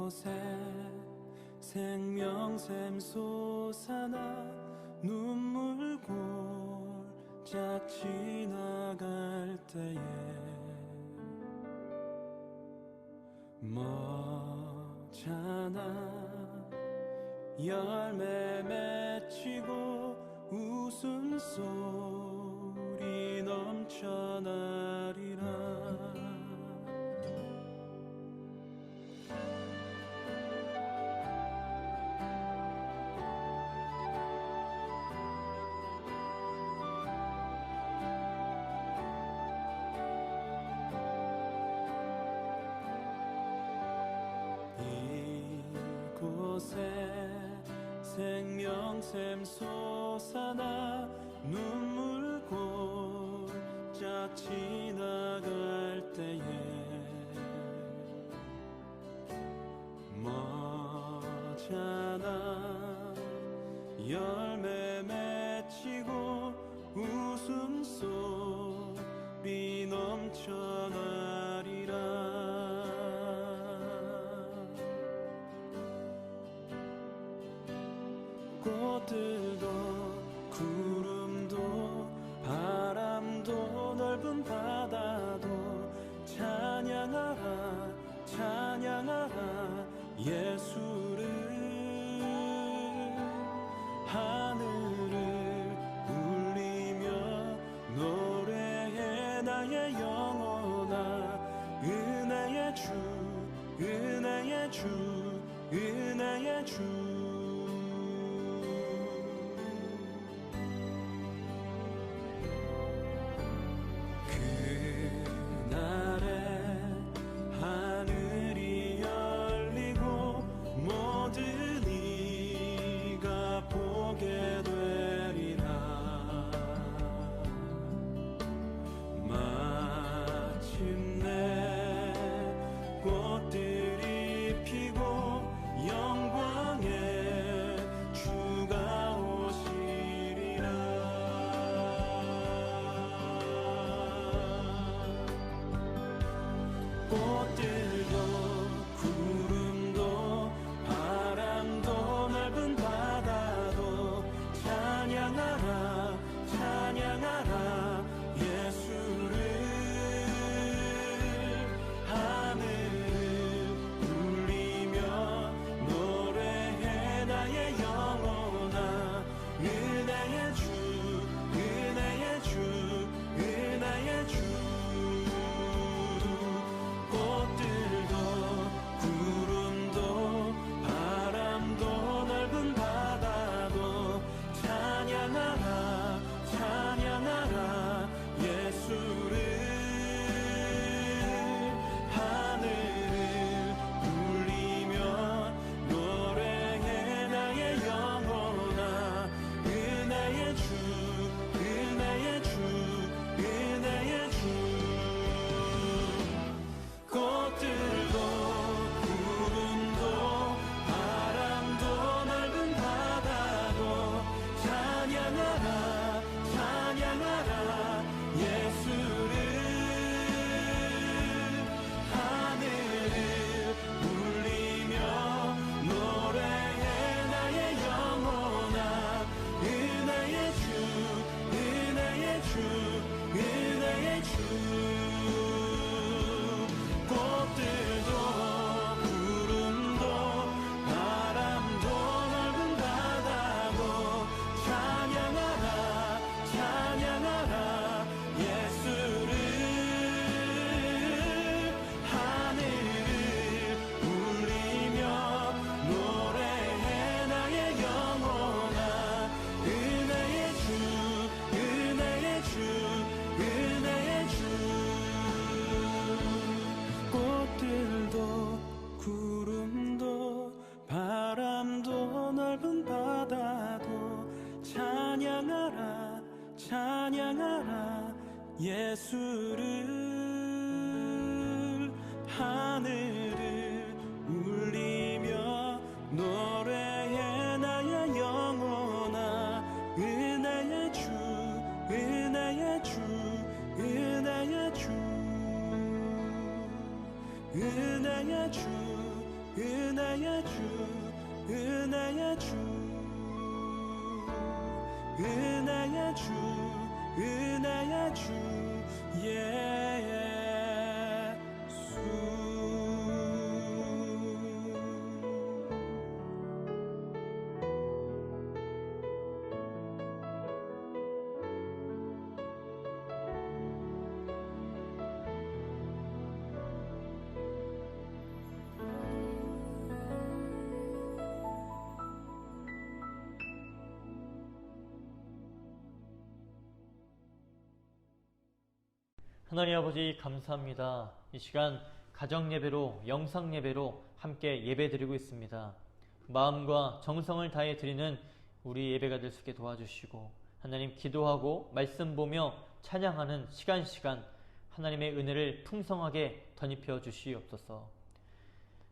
이곳에 생명샘 솟아나 눈물 골짝 지나갈 때에 머잖아 열매 맺히고 웃음소리 넘쳐나리라. 이곳에 생명샘 솟아나 눈물 골짝 지나갈 때에 머잖아 열매 맺히고 웃음소리 넘쳐나리라. 꽃들도 구름도 바람도 넓은 바다도 찬양하라 찬양하라 예수를. 하늘을 울리며 노래해 나의 영혼아. 은혜의 주 은혜의 주 은혜의 주. 하늘이 열리고 모든 이가 보게 되리라. 마침내 꽃들이 피고 영광의 주가 오시리라. 꽃들도 구름도 바람도 넓은 바다도 찬양하라 찬양하라 예수를. 하늘을 울리며 노래해 나의 영혼아. 은혜의 주 은혜의 주 은혜의 주. 꽃들도 구름도 바람도 넓은 바다도 찬양하라 찬양하라 예수를. 하늘을 울리며 노래해 나의 영혼아. 은혜의 주 은혜의 주 은혜의 주. 꽃들도 구름도 바람도 넓은 바다도 찬양하라 찬양하라 예수를. 하늘을 울리며 노래해 나의 영혼아. 은혜의 주 은혜의 주 은혜의 주. 꽃들도 구름도 바람도 넓은 바다도 찬양하라 찬양하라 예수를. 하늘을 울리며 노래해 나의 영혼아. 은혜의 주 은혜의 주 은혜의 주. 꽃들도 구름도 바람도 넓은 바다도 찬양하라 찬양하라 예수를. 하늘을 울리며 노래해 나의 영혼아. 은혜의 주 은혜의 주 은혜의 주 은혜의 주 은혜의 주 은혜의 주 은혜의 주 은혜의 주 예수 하나님 아버지 감사합니다. 이 시간 가정예배로 영상예배로 함께 예배드리고 있습니다. 마음과 정성을 다해 드리는 우리 예배가 될 수 있게 도와주시고 하나님 기도하고 말씀 보며 찬양하는 시간 하나님의 은혜를 풍성하게 덧입혀 주시옵소서.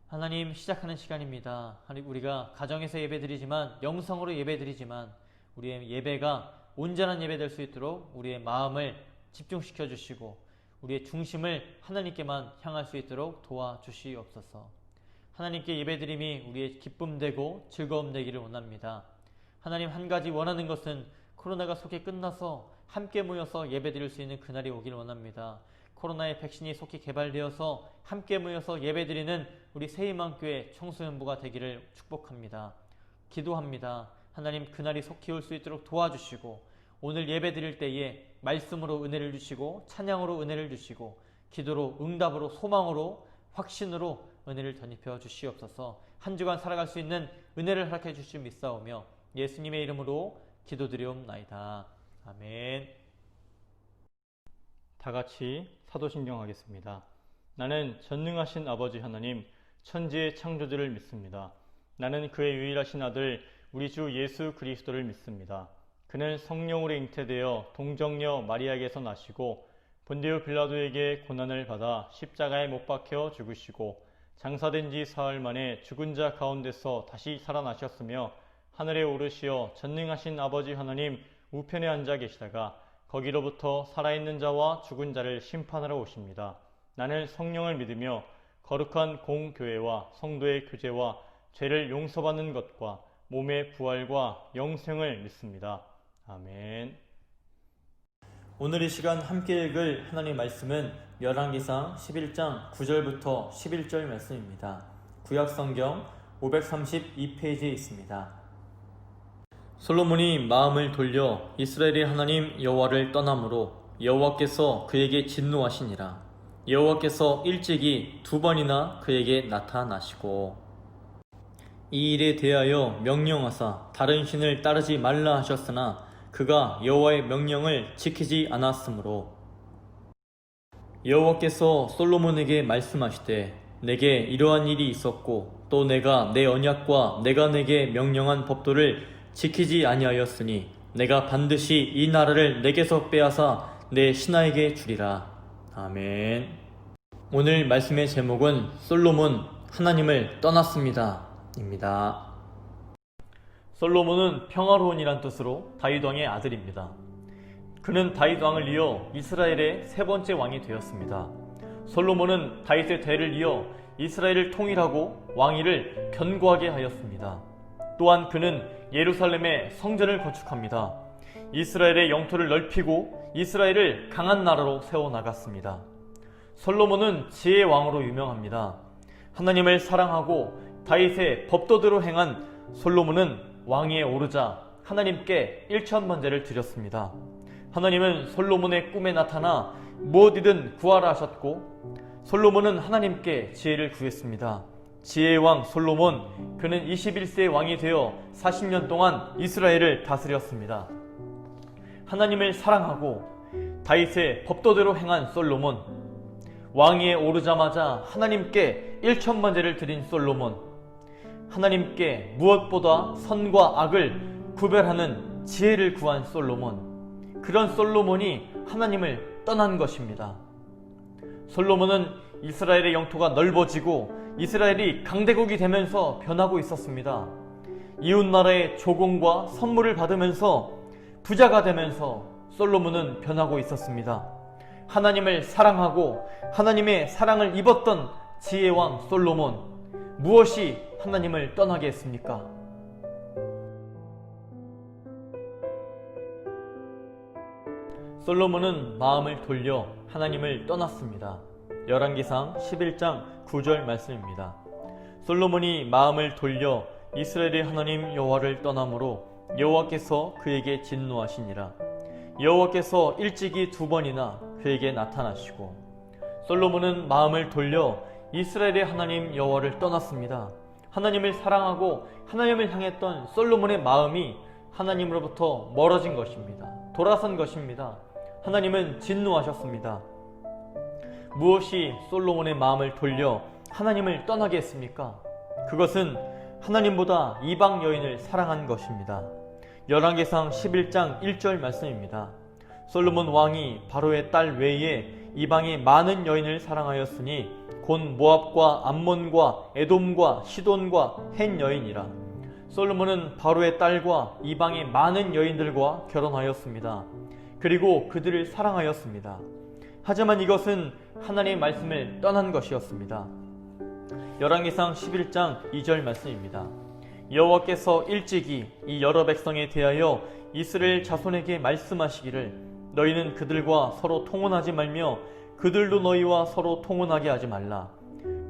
하나님 시작하는 시간입니다. 우리가 가정에서 예배드리지만 영성으로 예배드리지만 우리의 예배가 온전한 예배 될 수 있도록 우리의 마음을 집중시켜 주시고 우리의 중심을 하나님께만 향할 수 있도록 도와주시옵소서. 하나님께 예배드림이 우리의 기쁨 되고 즐거움 되기를 원합니다. 하나님 한 가지 원하는 것은 코로나가 속히 끝나서 함께 모여서 예배드릴 수 있는 그날이 오길 원합니다. 코로나의 백신이 속히 개발되어서 함께 모여서 예배드리는 우리 새희망교회 청소년부가 되기를 축복합니다. 기도합니다. 하나님 그날이 속히 올 수 있도록 도와주시고 오늘 예배 드릴 때에 말씀으로 은혜를 주시고 찬양으로 은혜를 주시고 기도로 응답으로 소망으로 확신으로 은혜를 덧입혀 주시옵소서. 한 주간 살아갈 수 있는 은혜를 허락해 주실 믿사오며 예수님의 이름으로 기도드리옵나이다. 아멘. 다 같이 사도신경 하겠습니다. 나는 전능하신 아버지 하나님 천지의 창조주를 믿습니다. 나는 그의 유일하신 아들 우리 주 예수 그리스도를 믿습니다. 그는 성령으로 잉태되어 동정녀 마리아에게서 나시고 본디오 빌라도에게 고난을 받아 십자가에 못 박혀 죽으시고 장사된 지 사흘 만에 죽은 자 가운데서 다시 살아나셨으며 하늘에 오르시어 전능하신 아버지 하나님 우편에 앉아 계시다가 거기로부터 살아있는 자와 죽은 자를 심판하러 오십니다. 나는 성령을 믿으며 거룩한 공교회와 성도의 교제와 죄를 용서받는 것과 몸의 부활과 영생을 믿습니다. 아멘. 오늘 이 시간 함께 읽을 하나님의 말씀은 열왕기상 11장 9절부터 11절 말씀입니다. 구약성경 532페이지에 있습니다. 솔로몬이 마음을 돌려 이스라엘의 하나님 여호와를 떠남으로 여호와께서 그에게 진노하시니라. 여호와께서 일찍이 2번이나 그에게 나타나시고 이 일에 대하여 명령하사 다른 신을 따르지 말라 하셨으나 그가 여호와의 명령을 지키지 않았으므로 여호와께서 솔로몬에게 말씀하시되 내게 이러한 일이 있었고 또 내가 내 언약과 내가 내게 명령한 법도를 지키지 아니하였으니 내가 반드시 이 나라를 내게서 빼앗아 내 신하에게 주리라. 아멘. 오늘 말씀의 제목은 솔로몬 하나님을 떠났습니다 입니다. 솔로몬은 평화로운이란 뜻으로 다윗 왕의 아들입니다. 그는 다윗 왕을 이어 이스라엘의 3번째 왕이 되었습니다. 솔로몬은 다윗의 대를 이어 이스라엘을 통일하고 왕위를 견고하게 하였습니다. 또한 그는 예루살렘에 성전을 건축합니다. 이스라엘의 영토를 넓히고 이스라엘을 강한 나라로 세워나갔습니다. 솔로몬은 지혜의 왕으로 유명합니다. 하나님을 사랑하고 다윗의 법도대로 행한 솔로몬은 왕위에 오르자 하나님께 1000번제를 드렸습니다. 하나님은 솔로몬의 꿈에 나타나 무엇이든 구하라 하셨고 솔로몬은 하나님께 지혜를 구했습니다. 지혜의 왕 솔로몬, 그는 21세의 왕이 되어 40년 동안 이스라엘을 다스렸습니다. 하나님을 사랑하고 다윗의 법도대로 행한 솔로몬, 왕위에 오르자마자 하나님께 1000번제를 드린 솔로몬, 하나님께 무엇보다 선과 악을 구별하는 지혜를 구한 솔로몬, 그런 솔로몬이 하나님을 떠난 것입니다. 솔로몬은 이스라엘의 영토가 넓어지고 이스라엘이 강대국이 되면서 변하고 있었습니다. 이웃나라의 조공과 선물을 받으면서 부자가 되면서 솔로몬은 변하고 있었습니다. 하나님을 사랑하고 하나님의 사랑을 입었던 지혜왕 솔로몬, 무엇이 하나님을 떠나게 했습니까? 솔로몬은 마음을 돌려 하나님을 떠났습니다. 열왕기상 11장 9절 말씀입니다. 솔로몬이 마음을 돌려 이스라엘의 하나님 여호와를 떠남으로 여호와께서 그에게 진노하시니라. 여호와께서 일찍이 2번이나 그에게 나타나시고, 솔로몬은 마음을 돌려 이스라엘의 하나님 여호와를 떠났습니다. 하나님을 사랑하고 하나님을 향했던 솔로몬의 마음이 하나님으로부터 멀어진 것입니다. 돌아선 것입니다. 하나님은 진노하셨습니다. 무엇이 솔로몬의 마음을 돌려 하나님을 떠나게 했습니까? 그것은 하나님보다 이방 여인을 사랑한 것입니다. 열왕기상 11장 1절 말씀입니다. 솔로몬 왕이 바로의 딸 외에 이방의 많은 여인을 사랑하였으니 곧 모압과 암몬과 에돔과 시돈과 헷 여인이라. 솔로몬은 바로의 딸과 이방의 많은 여인들과 결혼하였습니다. 그리고 그들을 사랑하였습니다. 하지만 이것은 하나님의 말씀을 떠난 것이었습니다. 열왕기상 11장 2절 말씀입니다. 여호와께서 일찍이 이 여러 백성에 대하여 이스라엘 자손에게 말씀하시기를 너희는 그들과 서로 통혼하지 말며 그들도 너희와 서로 통혼하게 하지 말라.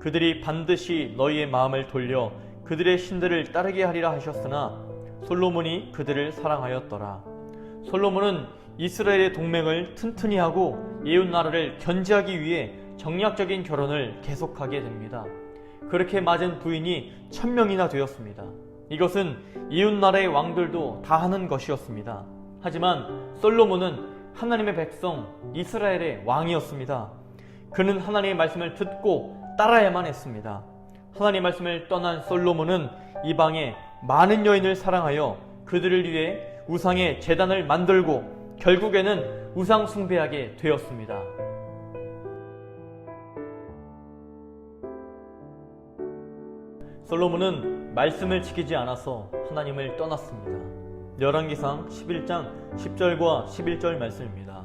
그들이 반드시 너희의 마음을 돌려 그들의 신들을 따르게 하리라 하셨으나 솔로몬이 그들을 사랑하였더라. 솔로몬은 이스라엘의 동맹을 튼튼히 하고 이웃나라를 견제하기 위해 정략적인 결혼을 계속하게 됩니다. 그렇게 맞은 부인이 1000명이나 되었습니다. 이것은 이웃나라의 왕들도 다 하는 것이었습니다. 하지만 솔로몬은 하나님의 백성 이스라엘의 왕이었습니다. 그는 하나님의 말씀을 듣고 따라야만 했습니다. 하나님의 말씀을 떠난 솔로몬은 이방의 많은 여인을 사랑하여 그들을 위해 우상의 제단을 만들고 결국에는 우상 숭배하게 되었습니다. 솔로몬은 말씀을 지키지 않아서 하나님을 떠났습니다. 열왕기상 11장 10절과 11절 말씀입니다.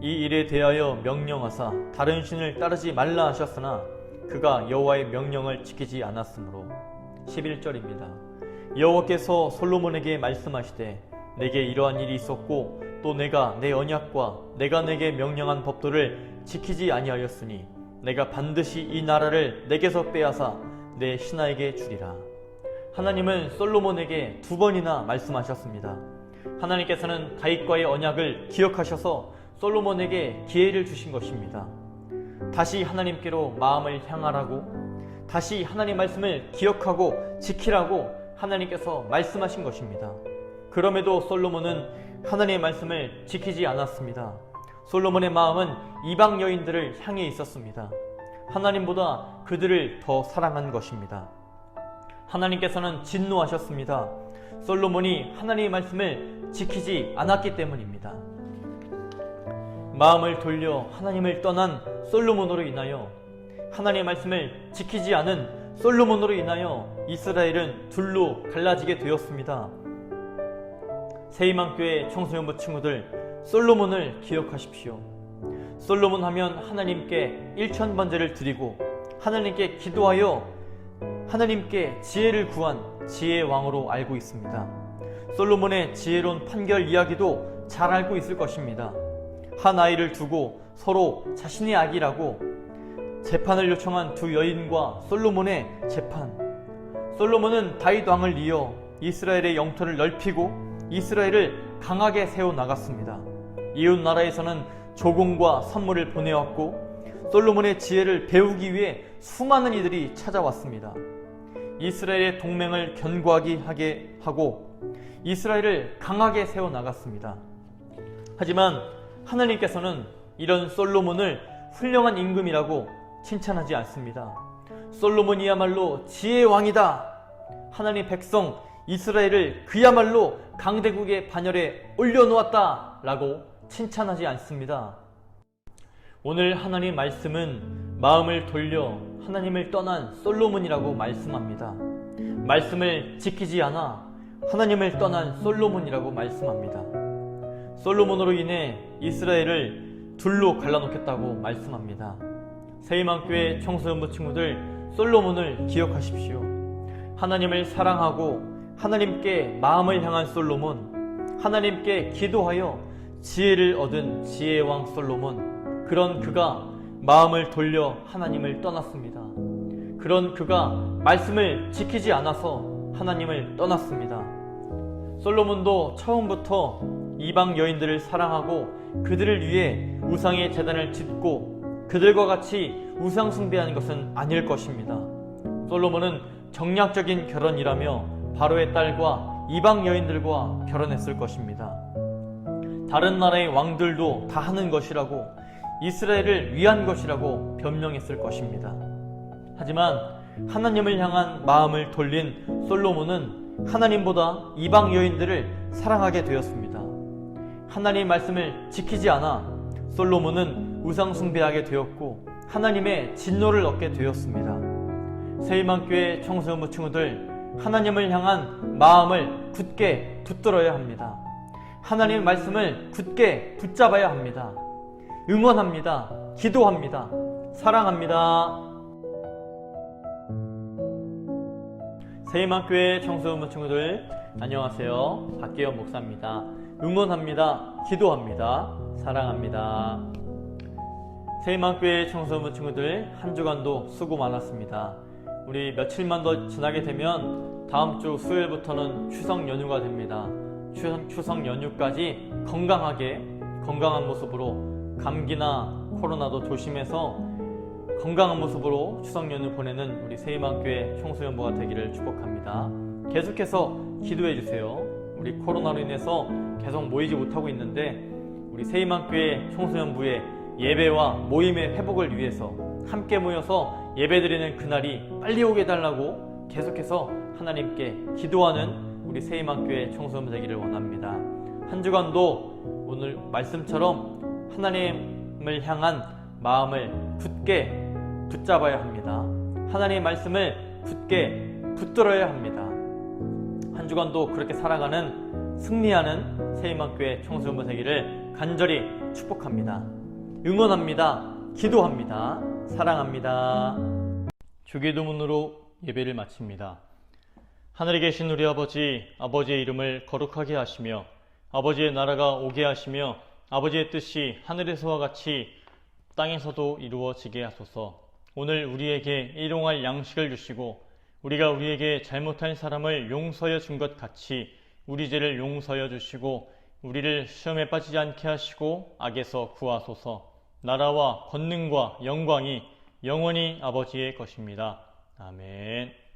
이 일에 대하여 명령하사 다른 신을 따르지 말라 하셨으나 그가 여호와의 명령을 지키지 않았으므로. 11절입니다. 여호와께서 솔로몬에게 말씀하시되 내게 이러한 일이 있었고 또 내가 내 언약과 내가 내게 명령한 법도를 지키지 아니하였으니 내가 반드시 이 나라를 내게서 빼앗아 내 신하에게 주리라. 하나님은 솔로몬에게 2번이나 말씀하셨습니다. 하나님께서는 다윗과의 언약을 기억하셔서 솔로몬에게 기회를 주신 것입니다. 다시 하나님께로 마음을 향하라고, 다시 하나님 말씀을 기억하고 지키라고 하나님께서 말씀하신 것입니다. 그럼에도 솔로몬은 하나님의 말씀을 지키지 않았습니다. 솔로몬의 마음은 이방 여인들을 향해 있었습니다. 하나님보다 그들을 더 사랑한 것입니다. 하나님께서는 진노하셨습니다. 솔로몬이 하나님의 말씀을 지키지 않았기 때문입니다. 마음을 돌려 하나님을 떠난 솔로몬으로 인하여, 하나님의 말씀을 지키지 않은 솔로몬으로 인하여 이스라엘은 둘로 갈라지게 되었습니다. 새희망교회 청소년부 친구들, 솔로몬을 기억하십시오. 솔로몬 하면 하나님께 1000번제를 드리고 하나님께 기도하여 하나님께 지혜를 구한 지혜의 왕으로 알고 있습니다. 솔로몬의 지혜로운 판결 이야기도 잘 알고 있을 것입니다. 한 아이를 두고 서로 자신의 악이라고 재판을 요청한 두 여인과 솔로몬의 재판. 솔로몬은 다윗 왕을 이어 이스라엘의 영토를 넓히고 이스라엘을 강하게 세워나갔습니다. 이웃 나라에서는 조공과 선물을 보내왔고 솔로몬의 지혜를 배우기 위해 수많은 이들이 찾아왔습니다. 이스라엘의 동맹을 견고하게 하게 하고 이스라엘을 강하게 세워나갔습니다. 하지만 하나님께서는 이런 솔로몬을 훌륭한 임금이라고 칭찬하지 않습니다. 솔로몬이야말로 지혜의 왕이다. 하나님 백성 이스라엘을 그야말로 강대국의 반열에 올려놓았다 라고 칭찬하지 않습니다. 오늘 하나님 말씀은 마음을 돌려 하나님을 떠난 솔로몬이라고 말씀합니다. 말씀을 지키지 않아 하나님을 떠난 솔로몬이라고 말씀합니다. 솔로몬으로 인해 이스라엘을 둘로 갈라놓겠다고 말씀합니다. 새희망교회 청소년부 친구들, 솔로몬을 기억하십시오. 하나님을 사랑하고 하나님께 마음을 향한 솔로몬, 하나님께 기도하여 지혜를 얻은 지혜왕 솔로몬, 그런 그가 마음을 돌려 하나님을 떠났습니다. 그런 그가 말씀을 지키지 않아서 하나님을 떠났습니다. 솔로몬도 처음부터 이방 여인들을 사랑하고 그들을 위해 우상의 제단을 짓고 그들과 같이 우상 숭배하는 것은 아닐 것입니다. 솔로몬은 정략적인 결혼이라며 바로의 딸과 이방 여인들과 결혼했을 것입니다. 다른 나라의 왕들도 다 하는 것이라고, 이스라엘을 위한 것이라고 변명했을 것입니다. 하지만 하나님을 향한 마음을 돌린 솔로몬은 하나님보다 이방 여인들을 사랑하게 되었습니다. 하나님의 말씀을 지키지 않아 솔로몬은 우상 숭배하게 되었고 하나님의 진노를 얻게 되었습니다. 새희망교회 청소년부 친구들, 하나님을 향한 마음을 굳게 붙들어야 합니다. 하나님의 말씀을 굳게 붙잡아야 합니다. 응원합니다. 기도합니다. 사랑합니다. 새희망교회 청소년부 친구들, 안녕하세요. 박기현 목사입니다. 응원합니다. 기도합니다. 사랑합니다. 새희망교회 청소년부 친구들, 한 주간도 수고 많았습니다. 우리 며칠만 더 지나게 되면 다음 주 수요일부터는 추석 연휴가 됩니다. 추석 연휴까지 건강한 모습으로, 감기나 코로나도 조심해서 건강한 모습으로 추석 연휴 보내는 우리 새희망교회 청소년부가 되기를 축복합니다. 계속해서 기도해 주세요. 우리 코로나로 인해서 계속 모이지 못하고 있는데 우리 새희망교회 청소년부의 예배와 모임의 회복을 위해서 함께 모여서 예배드리는 그날이 빨리 오게 해달라고 계속해서 하나님께 기도하는 우리 새희망교회 청소년부 되기를 원합니다. 한 주간도 오늘 말씀처럼 하나님을 향한 마음을 굳게 붙잡아야 합니다. 하나님의 말씀을 굳게 붙들어야 합니다. 한 주간도 그렇게 살아가는, 승리하는 새희망교회 청소년부 되기를 간절히 축복합니다. 응원합니다. 기도합니다. 사랑합니다. 주기도문으로 예배를 마칩니다. 하늘에 계신 우리 아버지, 아버지의 이름을 거룩하게 하시며 아버지의 나라가 오게 하시며 아버지의 뜻이 하늘에서와 같이 땅에서도 이루어지게 하소서. 오늘 우리에게 일용할 양식을 주시고 우리가 우리에게 잘못한 사람을 용서하여 준 것 같이 우리 죄를 용서하여 주시고 우리를 시험에 빠지지 않게 하시고 악에서 구하소서. 나라와 권능과 영광이 영원히 아버지의 것입니다. 아멘.